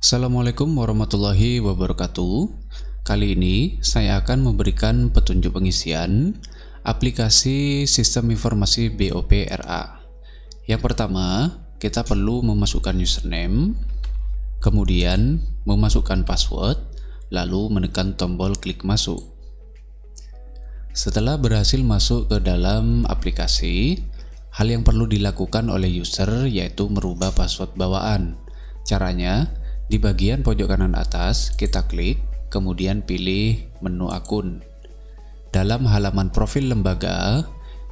Assalamualaikum warahmatullahi wabarakatuh. Kali ini saya akan memberikan petunjuk pengisian aplikasi Sistem Informasi BOP RA. Yang pertama, kita perlu memasukkan username, kemudian memasukkan password, lalu menekan tombol klik masuk. Setelah berhasil masuk ke dalam aplikasi, hal yang perlu dilakukan oleh user yaitu merubah password bawaan. Caranya, di bagian pojok kanan atas, kita klik, kemudian pilih menu akun. Dalam halaman profil lembaga,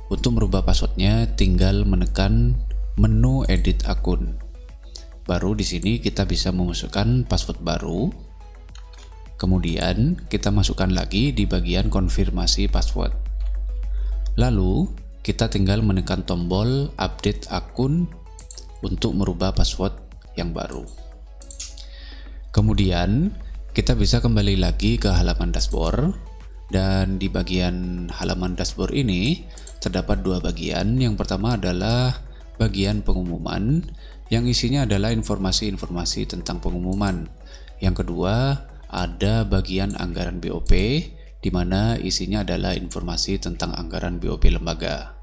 untuk merubah passwordnya tinggal menekan menu edit akun. Baru di sini kita bisa memasukkan password baru. Kemudian kita masukkan lagi di bagian konfirmasi password. Lalu kita tinggal menekan tombol update akun untuk merubah password yang baru. Kemudian kita bisa kembali lagi ke halaman dashboard, dan di bagian halaman dashboard ini terdapat dua bagian. Yang pertama adalah bagian pengumuman yang isinya adalah informasi-informasi tentang pengumuman. Yang kedua ada bagian anggaran BOP di mana isinya adalah informasi tentang anggaran BOP lembaga.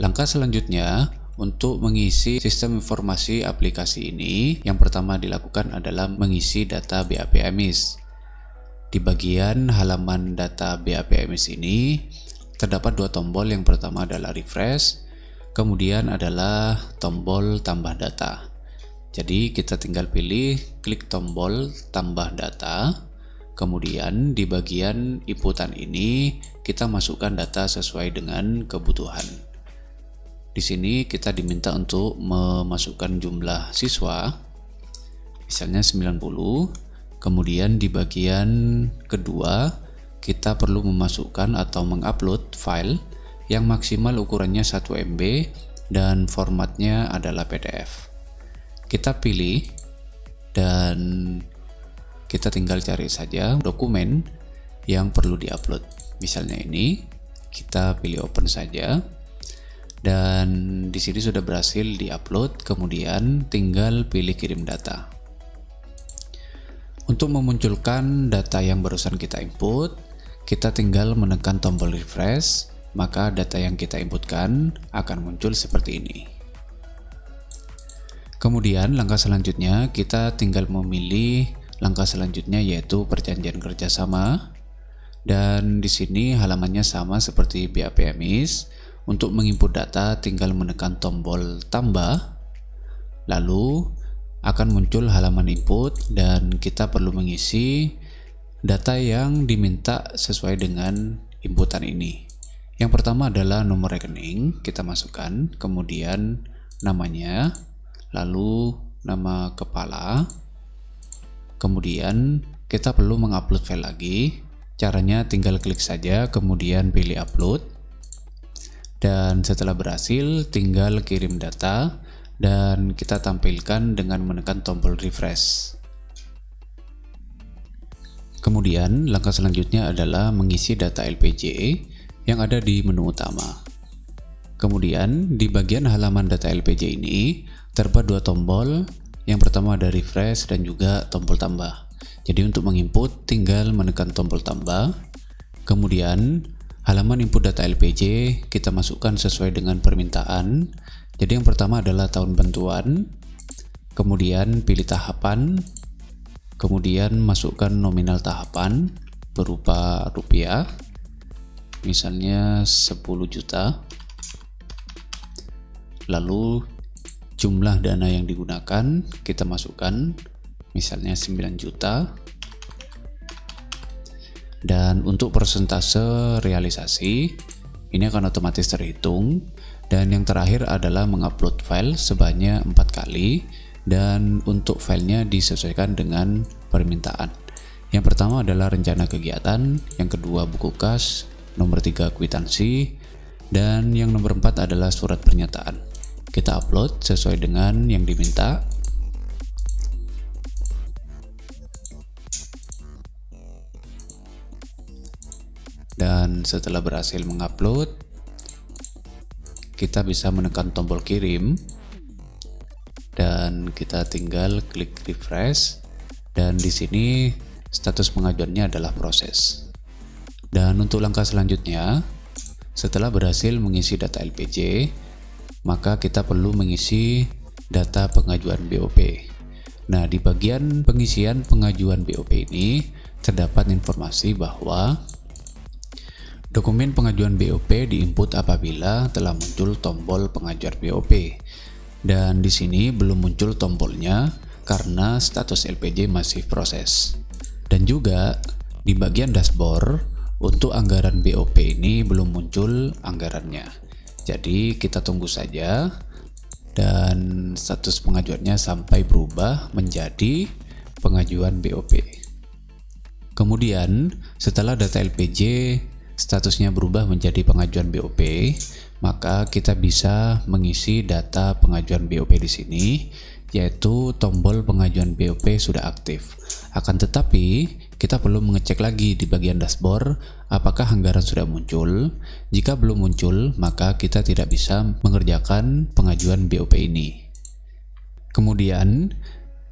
Langkah selanjutnya untuk mengisi sistem informasi aplikasi ini, yang pertama dilakukan adalah mengisi data BAP EMIS. Di bagian halaman data BAP EMIS ini terdapat dua tombol. Yang pertama adalah refresh, kemudian adalah tombol tambah data. Jadi kita tinggal pilih klik tombol tambah data, kemudian di bagian inputan ini kita masukkan data sesuai dengan kebutuhan. Di sini kita diminta untuk memasukkan jumlah siswa, misalnya 90. Kemudian di bagian kedua kita perlu memasukkan atau mengupload file yang maksimal ukurannya 1 MB dan formatnya adalah PDF. Kita pilih dan kita tinggal cari saja dokumen yang perlu diupload. Misalnya ini, kita pilih open saja. Dan di sini sudah berhasil diupload, kemudian tinggal pilih kirim data. Untuk memunculkan data yang barusan kita input, kita tinggal menekan tombol refresh, maka data yang kita inputkan akan muncul seperti ini. Kemudian langkah selanjutnya kita tinggal memilih langkah selanjutnya yaitu perjanjian kerjasama, dan di sini halamannya sama seperti BAP EMIS. Untuk menginput data tinggal menekan tombol tambah, lalu akan muncul halaman input dan kita perlu mengisi data yang diminta sesuai dengan inputan ini. Yang pertama adalah nomor rekening, kita masukkan, kemudian namanya, lalu nama kepala, kemudian kita perlu mengupload file lagi. Caranya tinggal klik saja, kemudian pilih upload. Dan setelah berhasil tinggal kirim data dan kita tampilkan dengan menekan tombol refresh. Kemudian langkah selanjutnya adalah mengisi data LPJ yang ada di menu utama. Kemudian di bagian halaman data LPJ ini terdapat dua tombol. Yang pertama ada refresh dan juga tombol tambah. Jadi untuk menginput tinggal menekan tombol tambah. Kemudian halaman input data LPJ kita masukkan sesuai dengan permintaan. Jadi yang pertama adalah tahun bantuan, kemudian pilih tahapan, kemudian masukkan nominal tahapan berupa rupiah, misalnya 10 juta. Lalu jumlah dana yang digunakan kita masukkan, misalnya 9 juta. Dan untuk persentase realisasi ini akan otomatis terhitung. Dan yang terakhir adalah mengupload file sebanyak 4 kali, dan untuk filenya disesuaikan dengan permintaan. Yang pertama adalah rencana kegiatan, yang kedua buku kas, nomor 3 kwitansi, dan yang nomor 4 adalah surat pernyataan. Kita upload sesuai dengan yang diminta. Dan setelah berhasil mengupload, kita bisa menekan tombol kirim dan dan kita tinggal klik refresh, dan di sini status pengajuannya adalah proses. Dan untuk langkah selanjutnya, setelah berhasil mengisi data LPJ, maka kita perlu mengisi data pengajuan BOP. Nah, di bagian pengisian pengajuan BOP ini terdapat informasi bahwa dokumen pengajuan BOP diinput apabila telah muncul tombol pengajuan BOP. Dan di sini belum muncul tombolnya karena status LPJ masih proses. Dan juga di bagian dashboard untuk anggaran BOP ini belum muncul anggarannya. Jadi kita tunggu saja dan status pengajuannya sampai berubah menjadi pengajuan BOP. Kemudian setelah data LPJ statusnya berubah menjadi pengajuan BOP, maka kita bisa mengisi data pengajuan BOP di sini, yaitu tombol pengajuan BOP sudah aktif. Akan tetapi kita perlu mengecek lagi di bagian dashboard apakah anggaran sudah muncul. Jika belum muncul, maka kita tidak bisa mengerjakan pengajuan BOP ini. Kemudian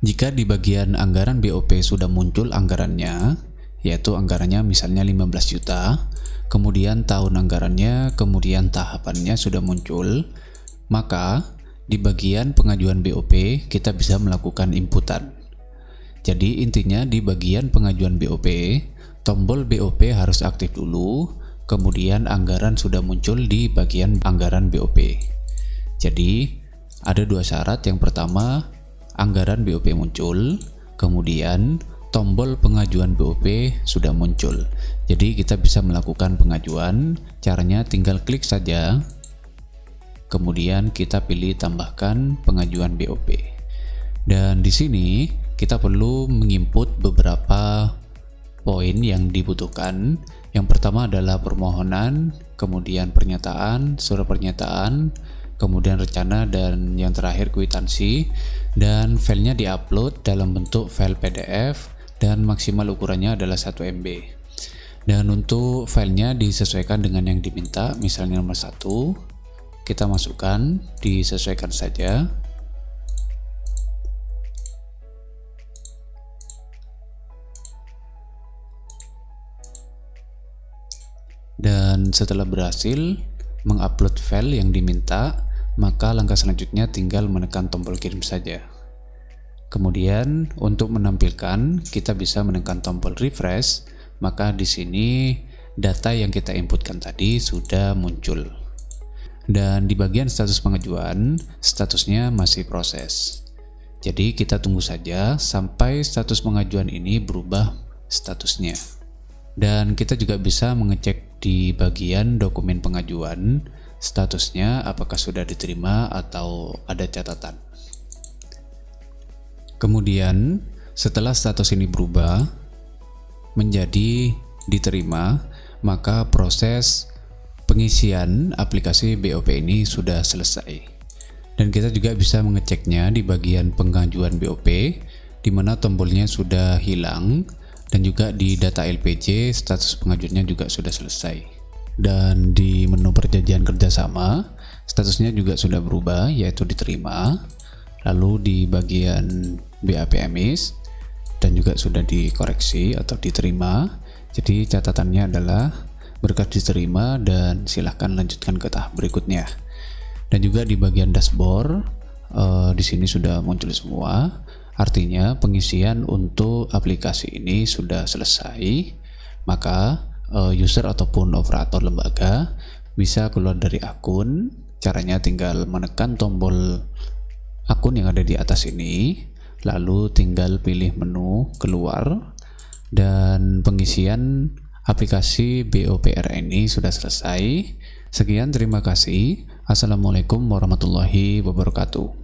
jika di bagian anggaran BOP sudah muncul anggarannya, yaitu anggarannya misalnya 15 juta, kemudian tahun anggarannya, kemudian tahapannya sudah muncul, maka di bagian pengajuan BOP kita bisa melakukan inputan. Jadi intinya di bagian pengajuan BOP, tombol BOP harus aktif dulu, kemudian anggaran sudah muncul di bagian anggaran BOP. Jadi ada dua syarat. Yang pertama, anggaran BOP muncul, kemudian tombol pengajuan BOP sudah muncul. Jadi kita bisa melakukan pengajuan. Caranya tinggal klik saja, kemudian kita pilih tambahkan pengajuan BOP. Dan di sini kita perlu menginput beberapa poin yang dibutuhkan. Yang pertama adalah permohonan, kemudian pernyataan, surat pernyataan, kemudian rencana, dan yang terakhir kwitansi. Dan filenya diupload dalam bentuk file PDF dan maksimal ukurannya adalah 1 MB. Dan untuk filenya disesuaikan dengan yang diminta, misalnya nomor 1 kita masukkan, disesuaikan saja. Dan setelah berhasil mengupload file yang diminta, maka langkah selanjutnya tinggal menekan tombol kirim saja. Kemudian untuk menampilkan, kita bisa menekan tombol refresh, maka di sini data yang kita inputkan tadi sudah muncul. Dan di bagian status pengajuan, statusnya masih proses. Jadi kita tunggu saja sampai status pengajuan ini berubah statusnya. Dan kita juga bisa mengecek di bagian dokumen pengajuan statusnya apakah sudah diterima atau ada catatan. Kemudian setelah status ini berubah menjadi diterima, maka proses pengisian aplikasi BOP ini sudah selesai. Dan kita juga bisa mengeceknya di bagian pengajuan BOP, di mana tombolnya sudah hilang, dan juga di data LPJ status pengajuannya juga sudah selesai. Dan di menu perjanjian kerjasama statusnya juga sudah berubah, yaitu diterima. Lalu di bagian BAP emis dan juga sudah dikoreksi atau diterima. Jadi catatannya adalah berkas diterima dan silahkan lanjutkan ke tahap berikutnya. Dan juga di bagian dashboard di sini sudah muncul semua. Artinya pengisian untuk aplikasi ini sudah selesai, maka user ataupun operator lembaga bisa keluar dari akun. Caranya tinggal menekan tombol akun yang ada di atas ini, lalu tinggal pilih menu keluar, dan pengisian aplikasi BOPR ini sudah selesai. Sekian, terima kasih. Assalamualaikum warahmatullahi wabarakatuh.